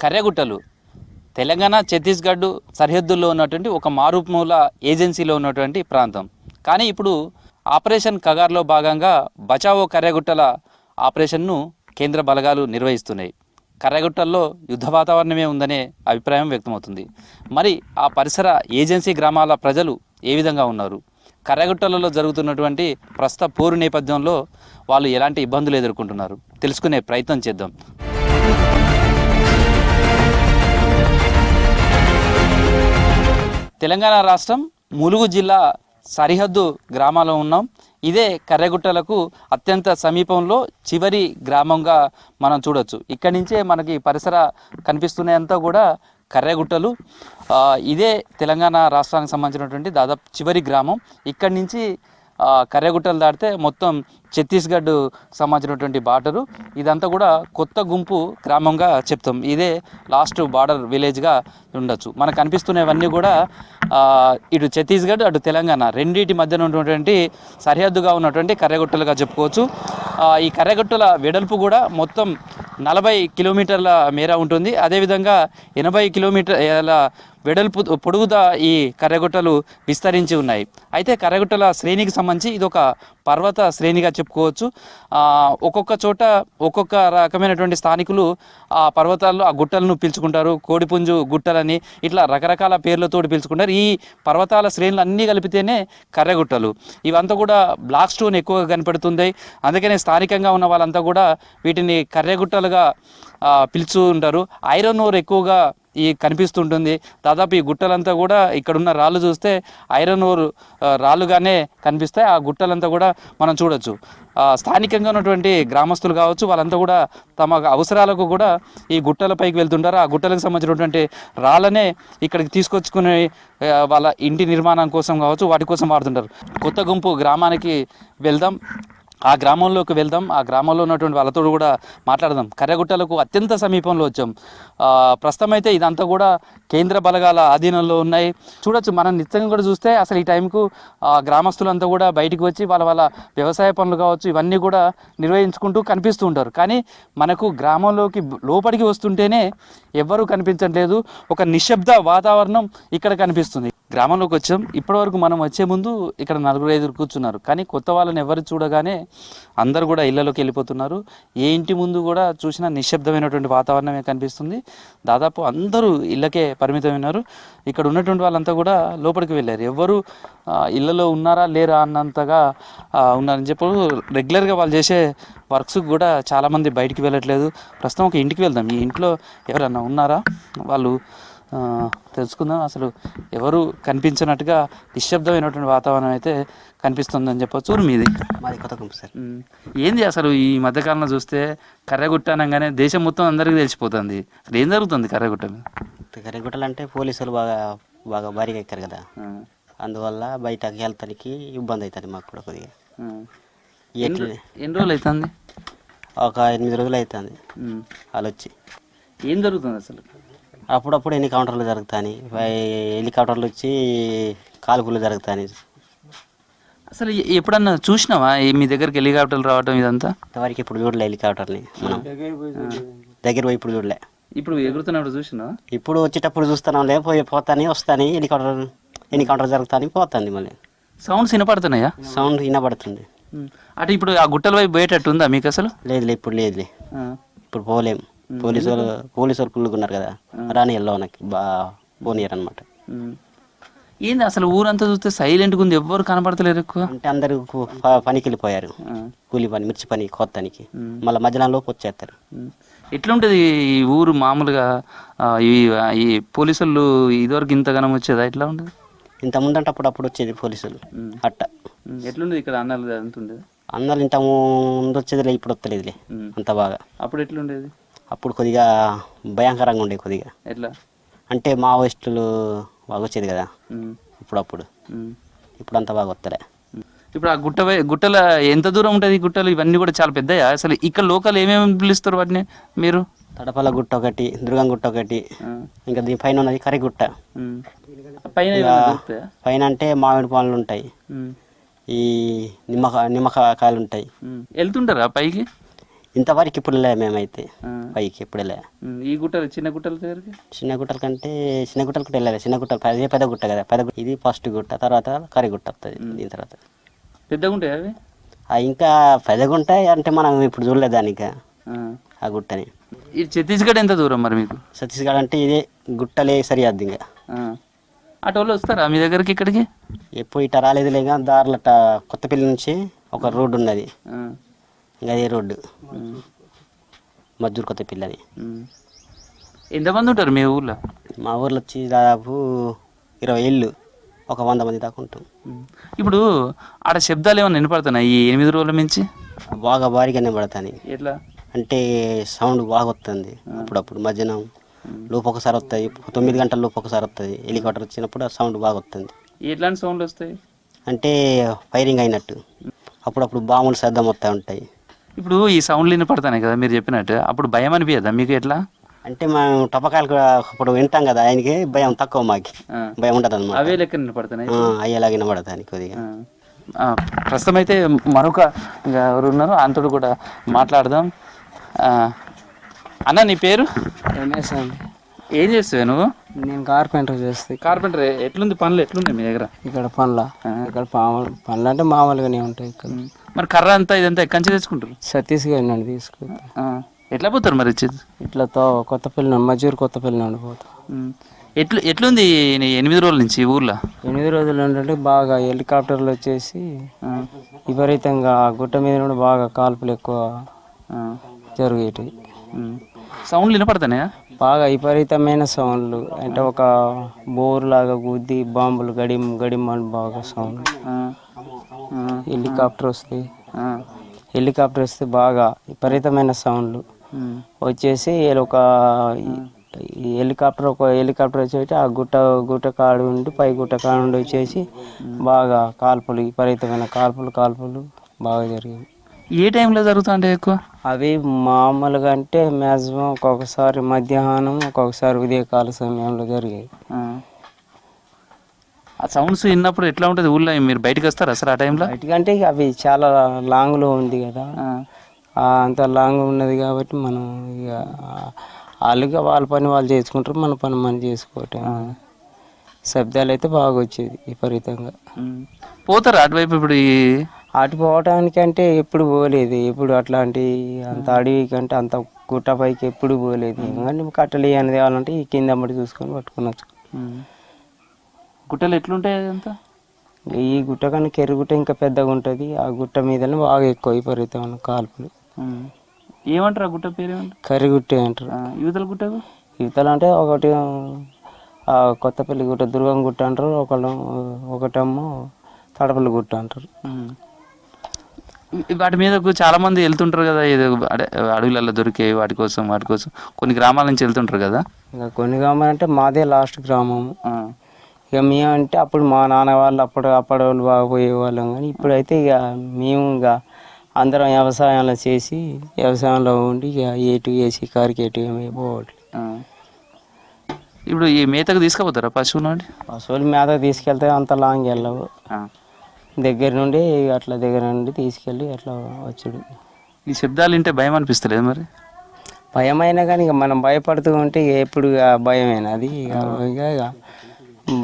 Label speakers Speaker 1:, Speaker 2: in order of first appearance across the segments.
Speaker 1: కర్రెగుట్టలు తెలంగాణ ఛత్తీస్గఢ్ సరిహద్దుల్లో ఉన్నటువంటి ఒక మారుమూల ఏజెన్సీలో ఉన్నటువంటి ప్రాంతం. కానీ ఇప్పుడు ఆపరేషన్ కగార్లో భాగంగా బచావో కర్రెగుట్టల ఆపరేషన్ను కేంద్ర బలగాలు నిర్వహిస్తున్నాయి. కర్రెగుట్టల్లో యుద్ధ వాతావరణమే ఉందనే అభిప్రాయం వ్యక్తమవుతుంది. మరి ఆ పరిసర ఏజెన్సీ గ్రామాల ప్రజలు ఏ విధంగా ఉన్నారు? కర్రెగుట్టలలో జరుగుతున్నటువంటి ప్రస్తుత పోరు నేపథ్యంలో వాళ్ళు ఎలాంటి ఇబ్బందులు ఎదుర్కొంటున్నారు తెలుసుకునే ప్రయత్నం చేద్దాం. తెలంగాణ రాష్ట్రం ములుగు జిల్లా సరిహద్దు గ్రామాల్లో ఉన్నాం. ఇదే కర్రెగుట్టలకు అత్యంత సమీపంలో చివరి గ్రామంగా మనం చూడొచ్చు. ఇక్కడి నుంచే మనకి పరిసర కనిపిస్తున్నాయంతా కూడా కర్రెగుట్టలు. ఇదే తెలంగాణ రాష్ట్రానికి సంబంధించినటువంటి దాదాపు చివరి గ్రామం. ఇక్కడి నుంచి కర్రెగుట్టలు దాటితే మొత్తం ఛత్తీస్గఢ్ సంబంధించినటువంటి బార్డరు. ఇదంతా కూడా కొత్త గుంపు గ్రామంగా చెప్తాం. ఇదే లాస్ట్ బార్డర్ విలేజ్గా ఉండొచ్చు. మనకు కనిపిస్తున్నవన్నీ కూడా ఇటు ఛత్తీస్గఢ్ అటు తెలంగాణ రెండింటి మధ్యన ఉన్నటువంటి సరిహద్దుగా ఉన్నటువంటి కర్రెగుట్టలుగా చెప్పుకోవచ్చు. ఈ కర్రెగుట్టల వెడల్పు కూడా మొత్తం 40 కిలోమీటర్ల మేర ఉంటుంది. అదేవిధంగా 80 కిలోమీటర్ల వెడల్పు పొడుగుదా ఈ కర్రెగుట్టలు విస్తరించి ఉన్నాయి. అయితే కర్రెగుట్టల శ్రేణికి సంబంధించి ఇది ఒక పర్వత శ్రేణిగా చెప్పుకోవచ్చు. ఒక్కొక్క చోట ఒక్కొక్క రకమైనటువంటి స్థానికులు ఆ పర్వతాల్లో ఆ గుట్టలను పిలుచుకుంటారు. కోడిపుంజు గుట్టలని ఇట్లా రకరకాల పేర్లతో పిలుచుకుంటారు. ఈ పర్వతాల శ్రేణులు అన్నీ కలిపితేనే కర్రెగుట్టలు. ఇవంతా కూడా బ్లాక్ స్టోన్ ఎక్కువగా కనపడుతుంది. అందుకనే స్థానికంగా ఉన్న వాళ్ళంతా కూడా వీటిని కర్రెగుట్టలుగా పిలుచు ఉంటారు. ఐరన్ ఓర్ ఎక్కువగా ఈ కనిపిస్తుంటుంది. దాదాపు ఈ గుట్టలంతా కూడా ఇక్కడున్న రాళ్ళు చూస్తే ఐరన్ ఓర్ రాళ్ళుగానే కనిపిస్తాయి. ఆ గుట్టలంతా కూడా మనం చూడొచ్చు. స్థానికంగా ఉన్నటువంటి గ్రామస్తులు కావచ్చు, వాళ్ళంతా కూడా తమ అవసరాలకు కూడా ఈ గుట్టలపైకి వెళ్తుంటారు. ఆ గుట్టలకు సంబంధించినటువంటి రాళ్ళనే ఇక్కడికి తీసుకొచ్చుకునే వాళ్ళ ఇంటి నిర్మాణం కోసం కావచ్చు, వాటి కోసం వాడుతుంటారు. కొత్త గుంపు గ్రామానికి వెళ్దాం, ఆ గ్రామంలోకి వెళ్దాం. ఆ గ్రామంలో ఉన్నటువంటి వాళ్ళతో కూడా మాట్లాడదాం. కర్రెగుట్టలకు అత్యంత సమీపంలో వచ్చాం. ప్రస్తుతం అయితే ఇదంతా కూడా కేంద్ర బలగాల ఆధీనంలో ఉన్నాయి. చూడొచ్చు, మనం నిత్యంగా కూడా చూస్తే అసలు ఈ టైంకు గ్రామస్తులంతా కూడా బయటికి వచ్చి వాళ్ళ వ్యవసాయ పనులు కావచ్చు ఇవన్నీ కూడా నిర్వహించుకుంటూ కనిపిస్తూ ఉంటారు. కానీ మనకు గ్రామంలోకి లోపలికి వస్తుంటేనే ఎవ్వరూ కనిపించట్లేదు. ఒక నిశ్శబ్ద వాతావరణం ఇక్కడ కనిపిస్తుంది. గ్రామంలోకి వచ్చాం. ఇప్పటివరకు మనం వచ్చే ముందు ఇక్కడ 4-5 కూర్చున్నారు. కానీ కొత్త వాళ్ళని ఎవరు చూడగానే అందరూ కూడా ఇళ్లలోకి వెళ్ళిపోతున్నారు. ఏ ఇంటి ముందు కూడా చూసినా నిశ్శబ్దమైనటువంటి వాతావరణమే కనిపిస్తుంది. దాదాపు అందరూ ఇళ్ళకే పరిమితమైనారు. ఇక్కడ ఉన్నటువంటి వాళ్ళంతా కూడా లోపలికి వెళ్ళారు. ఎవరు ఇళ్లలో ఉన్నారా లేరా అన్నంతగా ఉన్నారని చెప్పి రెగ్యులర్గా వాళ్ళు చేసే వర్క్స్ కూడా చాలామంది బయటికి వెళ్ళట్లేదు. ప్రస్తుతం ఒక ఇంటికి వెళ్దాం. ఈ ఇంట్లో ఎవరన్నా ఉన్నారా వాళ్ళు తెలుసుకుందాం. అసలు ఎవరు కనిపించినట్టుగా నిశ్శబ్దమైనటువంటి వాతావరణం అయితే కనిపిస్తుందని చెప్పొచ్చు. మీది
Speaker 2: మాది కొత్త గుంపు సార్.
Speaker 1: ఏంది అసలు ఈ మధ్యకాలంలో చూస్తే కర్రెగుట్ట అనగానే దేశం మొత్తం అందరికీ తెలిసిపోతుంది. అసలు ఏం జరుగుతుంది కర్రెగుట్ట మీద?
Speaker 2: కర్రెగుట్టలు అంటే పోలీసులు బాగా భారీగా ఎక్కారు కదా, అందువల్ల బయటకి వెళ్తానికి ఇబ్బంది అవుతుంది మాకు కూడా కొద్దిగా.
Speaker 1: ఎన్ని రోజులు అవుతుంది?
Speaker 2: ఒక 8 రోజులు అవుతుంది వాళ్ళు వచ్చి.
Speaker 1: ఏం జరుగుతుంది అసలు?
Speaker 2: అప్పుడప్పుడు హెలికాప్టర్లు జరుగుతాయి, హెలికాప్టర్లు వచ్చి కాల్పులు జరుగుతాయి.
Speaker 1: అసలు ఎప్పుడన్నా చూసినావా మీ దగ్గరికి హెలికాప్టర్లు రావటం? ఇదంతా
Speaker 2: ఇంతవరకు ఇప్పుడు చూడలే హెలికాప్టర్ని. మనం దగ్గర పోయి ఇప్పుడు చూడలే.
Speaker 1: ఇప్పుడు ఎగురుతున్నప్పుడు చూసినా?
Speaker 2: ఇప్పుడు వచ్చేటప్పుడు చూస్తున్నాం, పోతాని వస్తాని హెలికాప్టర్ జరుగుతాని పోతుంది. మళ్ళీ
Speaker 1: సౌండ్స్ వినపడుతున్నాయా?
Speaker 2: సౌండ్ వినపడుతుంది.
Speaker 1: అంటే ఇప్పుడు ఆ గుట్టల వైపు పోయేటట్టు ఉందా మీకు అసలు?
Speaker 2: లేదులే, ఇప్పుడు లేదులే, ఇప్పుడు పోలేం. పోలీసు వాళ్ళు పుల్లుకున్నారు కదా, రాని వెళ్ళావు నాకు పోనీయరు అనమాట.
Speaker 1: ఏంది అసలు ఊరంతా చూస్తే సైలెంట్గా ఉంది, ఎవ్వరు కనపడతలేరు ఎక్కువ.
Speaker 2: అంటే అందరు పనికి వెళ్ళిపోయారు, కూలి పని, మిర్చి పని, కొత్తనికి. మళ్ళీ మధ్యాహ్నంలోపు వచ్చేస్తారు.
Speaker 1: ఎట్లుంటుంది ఈ ఊరు మామూలుగా? ఈ పోలీసులు ఇదివరకు ఇంతగానం వచ్చేదా? ఎట్లా ఉంటుంది?
Speaker 2: ఇంత ముందంటే అప్పుడు వచ్చేది పోలీసులు అట్ట.
Speaker 1: ఎట్లుండేది ఇక్కడ? అన్నాలు అంతుండేది?
Speaker 2: అన్నాలు ఇంత ముందు వచ్చేదిలే, ఇప్పుడు వస్తలేదులే అంత బాగా.
Speaker 1: అప్పుడు ఎట్లుండేది?
Speaker 2: అప్పుడు కొద్దిగా భయంకరంగా ఉండేది కొద్దిగా.
Speaker 1: ఎట్లా
Speaker 2: అంటే మావోయిస్టులు బాగా వచ్చేది కదా ఇప్పుడు ఇప్పుడు అంత బాగా వస్తలే.
Speaker 1: ఇప్పుడు ఆ గుట్టల ఎంత దూరం ఉంటుంది? గుట్టలు ఇవన్నీ కూడా చాలా పెద్దయా? అసలు ఇక్కడ లోకల్ ఏమేమి పిలుస్తారు వాటిని మీరు?
Speaker 2: తడపల గుట్ట ఒకటి, దుర్గం గుట్ట ఒకటి, ఇంకా దీని పైన ఉన్నది కరిగుట్ట. పైన అంటే మామిడి పండ్లు ఉంటాయి, ఈ నిమ్మకాయలు ఉంటాయి.
Speaker 1: వెళ్తుంటారా పైకి?
Speaker 2: ఇంతవరకు ఇప్పుడు లే మేమైతే పైకి ఎప్పుడు లే.
Speaker 1: ఈ గుట్టలు చిన్న గుట్టల దగ్గరికి
Speaker 2: చిన్న గుట్టల కంటే చిన్న గుట్టలు కూడా వెళ్ళాలి. చిన్న గుట్టలు అదే పెద్ద గుట్ట కదా, పెద్ద ఇది ఫస్ట్ గుట్ట, తర్వాత కరిగుట్ట వస్తుంది. దీని తర్వాత
Speaker 1: పెద్దగా ఉంటాయి అవి
Speaker 2: ఇంకా పెద్దగా ఉంటాయి అంటే మనం ఇప్పుడు చూడలేదు దానికి ఆ గుట్టని.
Speaker 1: ఈ ఛత్తీస్గఢ్ ఎంత దూరం మరి మీకు?
Speaker 2: ఛత్తీస్గఢ్ అంటే ఇదే గుట్టలే సరిహద్దు. ఇంకా
Speaker 1: అటు వాళ్ళు వస్తారా మీ దగ్గరికి ఇక్కడికి?
Speaker 2: ఎప్పుడు ఇట్లా రాలేదు లేక దారిలో కొత్తపల్లి నుంచి ఒక రోడ్డు ఉన్నది, ఇంకా అదే రోడ్డు మద్దూరు కొత్తపల్లి అని.
Speaker 1: ఎంతమంది ఉంటారు మీ ఊర్లో?
Speaker 2: మా ఊర్లో వచ్చి దాదాపు 20 ఇళ్ళు, ఒక 100 మంది దాకా ఉంటాం.
Speaker 1: ఇప్పుడు ఆడ శబ్దాలు ఏమైనా వినపడుతున్నాయి ఈ 8 రోజుల నుంచి?
Speaker 2: బాగా భారీగానే పడతాయి.
Speaker 1: ఎట్లా
Speaker 2: అంటే సౌండ్ బాగా వస్తుంది. అప్పుడప్పుడు మధ్యాహ్నం లోపు ఒకసారి వస్తాయి, 9 గంటల లోపు ఒకసారి వస్తుంది. హెలికాప్టర్ వచ్చినప్పుడు ఆ సౌండ్ బాగా వస్తుంది.
Speaker 1: ఎట్లాంటి సౌండ్లు వస్తాయి?
Speaker 2: అంటే ఫైరింగ్ అయినట్టు. అప్పుడప్పుడు బాంబులు శబ్దం వస్తూ ఉంటాయి.
Speaker 1: ఇప్పుడు ఈ సౌండ్లు వినపడతాయి కదా మీరు చెప్పినట్టు, అప్పుడు భయం అనిపించదా మీకు? ఎట్లా
Speaker 2: అంటే మేము టపకాయలు అప్పుడు వింటాం కదా, ఆయనకి భయం తక్కువ, మాకి భయం ఉంటుంది అనమాట.
Speaker 1: అవే లెక్క వినపడుతున్నాయి,
Speaker 2: అయ్యేలాగా వినపడతాయి కొద్దిగా.
Speaker 1: ప్రస్తుతం అయితే మరొక ఎవరు ఉన్నారు అంతడు కూడా మాట్లాడదాం. అన్న నీ పేరు?
Speaker 3: రమేష్ అండి.
Speaker 1: ఏం చేస్తావు నువ్వు?
Speaker 3: నేను కార్పెంటర్ చేస్తాను.
Speaker 1: కార్పెంటర్ ఎట్లుంది పనులు? ఎట్లున్నాయి మీ దగ్గర?
Speaker 3: ఇక్కడ ఇక్కడ పనులు అంటే మామూలుగానే ఉంటాయి ఇక్కడ.
Speaker 1: మరి కర్ర అంతా ఇదంతా ఎక్కడి నుంచి తెచ్చుకుంటారు?
Speaker 3: ఛత్తీస్గఢ్ నుండి తీసుకుంటాం.
Speaker 1: ఎట్లా పోతారు మరి వచ్చేది?
Speaker 3: ఇట్లా కొత్తపల్లి నుండి, మజూరు కొత్తపల్లి నుండి పోతాం.
Speaker 1: ఎట్లుంది 8 రోజుల నుంచి ఊర్లో?
Speaker 3: 8 రోజులు ఏంటంటే బాగా హెలికాప్టర్లు వచ్చేసి విపరీతంగా గుట్ట మీద నుండి బాగా కాల్పులు ఎక్కువ జరిగేటివి.
Speaker 1: సౌండ్లు వినపడతానే?
Speaker 3: బాగా విపరీతమైన సౌండ్లు, అంటే ఒక బోర్ లాగా గుద్ది బాంబులు గడిం గడిం అని బాగా సౌండ్. హెలికాప్టర్ వస్తే బాగా విపరీతమైన సౌండ్లు వచ్చేసి ఒక హెలికాప్టర్ వచ్చేసి ఆ గుట్ట కాడు ఉండి పై గుట్ట కాడు ఉండి వచ్చేసి బాగా కాల్పులు, విపరీతమైన కాల్పులు బాగా జరిగాయి.
Speaker 1: ఏ టైంలో జరుగుతుంటే ఎక్కువ?
Speaker 3: అవి మామూలుగా అంటే మ్యాక్సిమం ఒక్కొక్కసారి మధ్యాహ్నం, ఒక్కొక్కసారి ఉదయకాల సమయంలో జరిగాయి.
Speaker 1: ఆ సౌండ్స్ విన్నప్పుడు ఎట్లా ఉంటుంది ఊళ్ళో? మీరు బయటకు వస్తారు అసలు ఆ టైంలో?
Speaker 3: బయటకంటే అవి చాలా లాంగ్లో ఉంది కదా, అంత లాంగ్ ఉన్నది కాబట్టి మనం ఇక వాళ్ళుగా వాళ్ళ పని వాళ్ళు చేసుకుంటారు, మన పని మనం చేసుకోవటం. శబ్దాలు అయితే బాగా వచ్చేది విపరీతంగా.
Speaker 1: పోతారు అటువైపు? ఇప్పుడు
Speaker 3: అటు పోవటానికంటే ఎప్పుడు పోలేదు, ఎప్పుడు అట్లాంటి అంత అడవి కంటే అంత గుట్ట పైకి ఎప్పుడు పోలేదు. ఎందుకంటే కట్టెలు అనేది కావాలంటే ఈ కింద అమ్మటి చూసుకొని పట్టుకునొచ్చు.
Speaker 1: గుట్టలు ఎట్లుంటాయి అంతా?
Speaker 3: ఈ గుట్ట కన్నా కెరుగుట్ట ఇంకా పెద్దగా ఉంటుంది. ఆ గుట్ట మీదనే బాగా ఎక్కువ విపరీతమైన కాల్పులు.
Speaker 1: ఏమంటారు ఆ గుట్ట పేరు?
Speaker 3: కరిగుట్ట అంటారు.
Speaker 1: యువతల గుట్టకు?
Speaker 3: యువతలు అంటే ఒకటి కొత్తపల్లి గుట్ట, దుర్గం గుట్ట అంటారు, ఒకటేమో తడపల్లి గుట్ట అంటారు.
Speaker 1: వాటి మీద చాలా మంది వెళ్తుంటారు కదా, ఏదో అడవులలో దొరికే వాటి కోసం కొన్ని గ్రామాల నుంచి వెళ్తుంటారు కదా.
Speaker 3: ఇంకా కొన్ని గ్రామాలు అంటే మాదే లాస్ట్ గ్రామము. ఇక మేమంటే అప్పుడు మా నాన్న వాళ్ళు అప్పటి వాళ్ళు బాగా పోయేవాళ్ళం. కానీ ఇప్పుడైతే ఇక మేము ఇక అందరం వ్యవసాయంలో ఉండి ఇక ఏటు వేసి కారికి ఎటు ఏమి పోవట్లేదు.
Speaker 1: ఇప్పుడు ఈ మేతకు తీసుకుపోతారా పశువులు
Speaker 3: మేతకు తీసుకెళ్తే అంత లాంగ్ వెళ్ళవు, దగ్గర నుండి తీసుకెళ్ళి అట్లా వచ్చుడు.
Speaker 1: ఈ శబ్దాలు వింటే భయం అనిపిస్తలేదు మరి?
Speaker 3: భయమైనా కానీ ఇక మనం భయపడుతూ ఉంటే ఎప్పుడు భయమైనా అది ఇక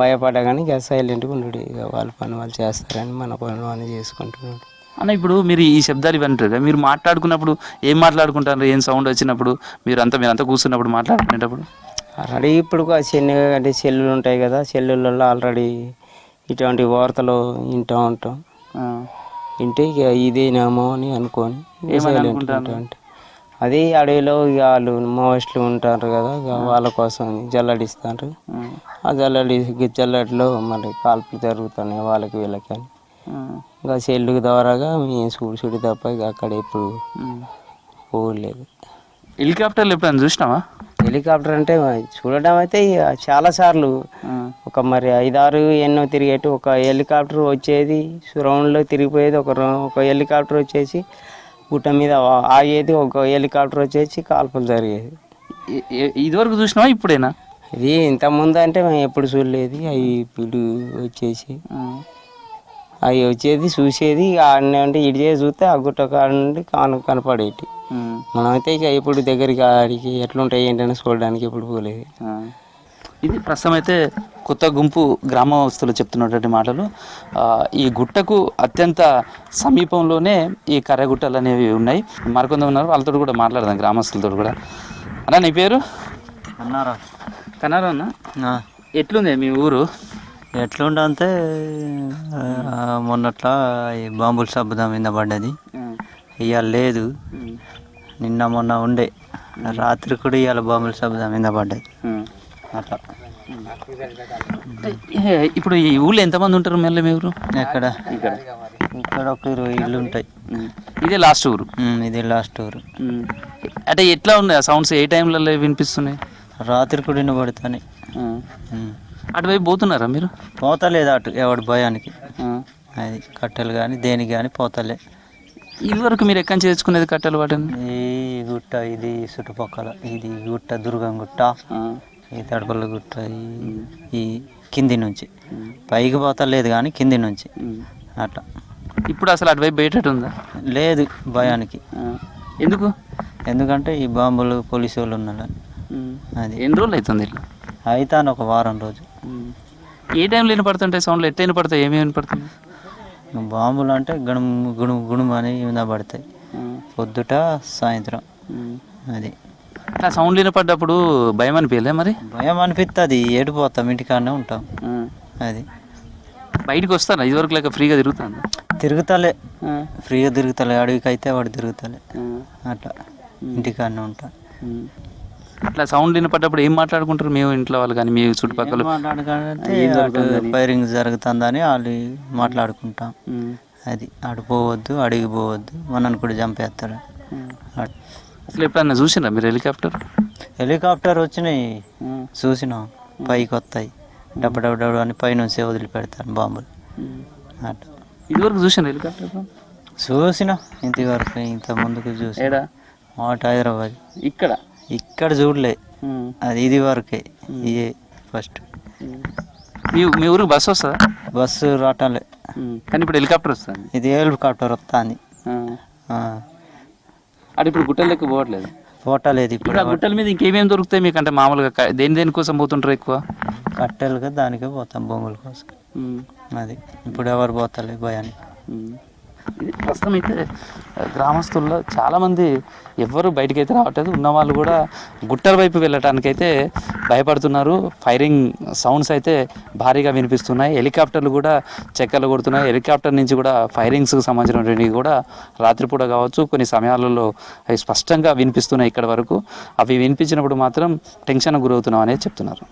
Speaker 3: భయపడ్డా కానీ ఇక సైలెంట్గా ఉండడు. ఇక వాళ్ళ పని వాళ్ళు చేస్తారని మన పని వాళ్ళు చేసుకుంటున్నాడు.
Speaker 1: అన్న ఇప్పుడు మీరు ఈ శబ్దాలు ఇవ్వంటారు కదా, మీరు మాట్లాడుకున్నప్పుడు ఏం మాట్లాడుకుంటారు? ఏం సౌండ్ వచ్చినప్పుడు మీరంతా కూర్చున్నప్పుడు మాట్లాడుకునేటప్పుడు?
Speaker 3: ఆల్రెడీ ఇప్పుడు అంటే సెల్లులు ఉంటాయి కదా, సెల్లులలో ఆల్రెడీ ఇటువంటి వార్తలు వింటూ ఉంటాం. వింటే ఇక ఇదేనేమో అని అనుకోని అంటే అదే అడవిలో ఇక వాళ్ళు మావోయిస్టులు ఉంటారు కదా, ఇక వాళ్ళ కోసం జల్లడిస్తారు. ఆ జల్లడిలో మరి కాల్పులు జరుగుతున్నాయి వాళ్ళకి వీళ్ళకి అని ఇంకా సెల్లు ద్వారాగా మేము చూడు తప్ప ఇక అక్కడ ఎప్పుడు పోలేదు.
Speaker 1: హెలికాప్టర్లు ఎప్పుడైనా చూసినావా?
Speaker 3: హెలికాప్టర్ అంటే చూడడం అయితే చాలాసార్లు ఒక మరి 5-6 ఎన్నో తిరిగేటి ఒక హెలికాప్టర్ వచ్చేది, రౌండ్లో తిరిగిపోయేది. ఒక హెలికాప్టర్ వచ్చేసి గుట్ట మీద ఆగేది, ఒక హెలికాప్టర్ వచ్చేసి కాల్పులు జరిగేది.
Speaker 1: ఇదివరకు చూసినావా ఇప్పుడేనా?
Speaker 3: ఇది ఇంతకుముందు అంటే మేము ఎప్పుడు చూడలేదు. అవి ఇప్పుడు వచ్చేసి అవి వచ్చేది చూసేది ఆడనే ఉంటే ఇటు చేసి చూస్తే ఆ గుట్ట కాడ నుండి కనపడేటి. మనమైతే ఇక ఇప్పుడు దగ్గరికి ఆడికి ఎట్లుంటాయి ఏంటని చూడడానికి ఇప్పుడు పోలేదు.
Speaker 1: ఇది ప్రస్తుతం అయితే కొత్త గుంపు గ్రామస్తులు చెప్తున్నటువంటి మాటలు. ఈ గుట్టకు అత్యంత సమీపంలోనే ఈ కర్రగుట్టలు అనేవి ఉన్నాయి. మరికొందరు ఉన్నారు, వాళ్ళతో కూడా మాట్లాడదాం, గ్రామస్తులతో కూడా. అన్న నీ పేరు?
Speaker 4: అన్నారా
Speaker 1: కన్నారా అన్న? ఎట్లుంది మీ ఊరు?
Speaker 4: ఎట్లుండంటే మొన్నట్లా ఈ బాంబుల శబ్దం మీద పడ్డది, ఇవాళ లేదు. నిన్న మొన్న ఉండే, రాత్రి కూడా ఇవాళ బాంబుల శబ్దం మీద పడ్డది అట్లా.
Speaker 1: ఇప్పుడు ఈ ఊళ్ళో ఎంతమంది ఉంటారు మళ్ళీ మీ ఊరు?
Speaker 4: ఎక్కడ ఇక్కడ ఒక 20 ఇళ్ళు ఉంటాయి.
Speaker 1: ఇదే లాస్ట్ ఊరు?
Speaker 4: ఇదే లాస్ట్ ఊరు.
Speaker 1: అంటే ఎట్లా ఉన్నాయి ఆ సౌండ్స్? ఏ టైంలలో వినిపిస్తున్నాయి?
Speaker 4: రాత్రి కూడా వినబడుతుంది.
Speaker 1: అటువైపు పోతున్నారా మీరు?
Speaker 4: పోతలేదు అటు ఎవడి భయానికి. అది కట్టెలు కానీ దేనికి కానీ పోతలే.
Speaker 1: ఇదివరకు మీరు ఎక్కడి నుంచి తెచ్చుకునేది కట్టెలు వాటిని?
Speaker 4: ఈ గుట్ట ఇది చుట్టుపక్కల, ఇది గుట్ట దుర్గం గుట్ట, ఈ తడపల గుట్ట, ఈ కింది నుంచి పైకి పోతలేదు కానీ కింది నుంచి అట్లా.
Speaker 1: ఇప్పుడు అసలు అటువైపు బయట ఉందా?
Speaker 4: లేదు భయానికి.
Speaker 1: ఎందుకు?
Speaker 4: ఎందుకంటే ఈ బాంబులు పోలీసు వాళ్ళు ఉన్నారు. అది
Speaker 1: ఎన్ని రోజులు అవుతుంది ఇట్లా?
Speaker 4: అవుతాను ఒక వారం రోజు.
Speaker 1: ఏ టైంలో వినపడుతుంటాయి సౌండ్లు? ఎట్లా వినపడతాయి? ఏమేమి వినపడుతుంది?
Speaker 4: బాంబులు అంటే గుణం గుణం గుణం అని వినబడతాయి పొద్దుట సాయంత్రం. అది
Speaker 1: అట్లా సౌండ్ వినపడ్డప్పుడు భయం అనిపించలే మరి?
Speaker 4: భయం అనిపిస్తుంది, ఏడిపోతాం, ఇంటికాడనే ఉంటాం. అది
Speaker 1: బయటకు వస్తారా? ఇదివరకు లేక ఫ్రీగా తిరుగుతాను?
Speaker 4: తిరుగుతలే, ఫ్రీగా తిరుగుతలే. అడవికి అయితే వాడు తిరుగుతలే అట్లా, ఇంటికాడనే ఉంటాం.
Speaker 1: అట్లా సౌండ్ వినపడ్డప్పుడు ఏం మాట్లాడుకుంటారు మేము ఇంట్లో వాళ్ళు కానీ మీ చుట్టుపక్కల?
Speaker 4: ఫైరింగ్ జరుగుతుందని వాళ్ళు మాట్లాడుకుంటాం. అది ఆడు పోవద్దు, అడిగి పోవద్దు, మనని కూడా చంపేస్తాడు.
Speaker 1: అసలు ఎప్పుడన్నా చూసినా మీరు హెలికాప్టర్?
Speaker 4: హెలికాప్టర్ వచ్చినాయి, చూసినాం. పైకి వస్తాయి డబ్బు అని పైనుంచి వదిలిపెడతారు బాంబులు అట్లా.
Speaker 1: ఇదివరకు చూసాను హెలికాప్టర్?
Speaker 4: చూసినా ఇంతవరకు, ఇంత ముందుకు చూసి అటు హైదరాబాద్. ఇక్కడ చూడలే, అది ఇది వరకే, ఇదే ఫస్ట్.
Speaker 1: మీ ఊరికి బస్సు వస్తుందా?
Speaker 4: బస్సు రావటంలే,
Speaker 1: కానీ ఇప్పుడు హెలికాప్టర్ వస్తుంది.
Speaker 4: ఇది హెలికాప్టర్ వస్తుంది.
Speaker 1: అది ఇప్పుడు గుట్టల లెక్క పోవట్లేదు?
Speaker 4: పోవట్లేదు ఇప్పుడు.
Speaker 1: ఆ గుట్టల మీద ఇంకేమేమి దొరుకుతాయి మీకు? అంటే మామూలుగా దేనికోసం పోతుంటారు ఎక్కువ?
Speaker 4: కట్టెలుగా దానికే పోతాం, బొంగుల కోసం. అది ఇప్పుడు ఎవరు పోతలే భయానికి.
Speaker 1: ఇది ప్రస్తుతం అయితే గ్రామస్తుల్లో చాలామంది ఎవ్వరు బయటికి అయితే రావట్లేదు. ఉన్నవాళ్ళు కూడా గుట్టల వైపు వెళ్ళటానికైతే భయపడుతున్నారు. ఫైరింగ్ సౌండ్స్ అయితే భారీగా వినిపిస్తున్నాయి. హెలికాప్టర్లు కూడా చెక్కలు కొడుతున్నాయి. హెలికాప్టర్ నుంచి కూడా ఫైరింగ్స్కి సంబంధించినటువంటి కూడా రాత్రిపూట కావచ్చు కొన్ని సమయాలలో అవి స్పష్టంగా వినిపిస్తున్నాయి ఇక్కడ వరకు. అవి వినిపించినప్పుడు మాత్రం టెన్షన్ గురవుతున్నాం అనేది చెప్తున్నారు.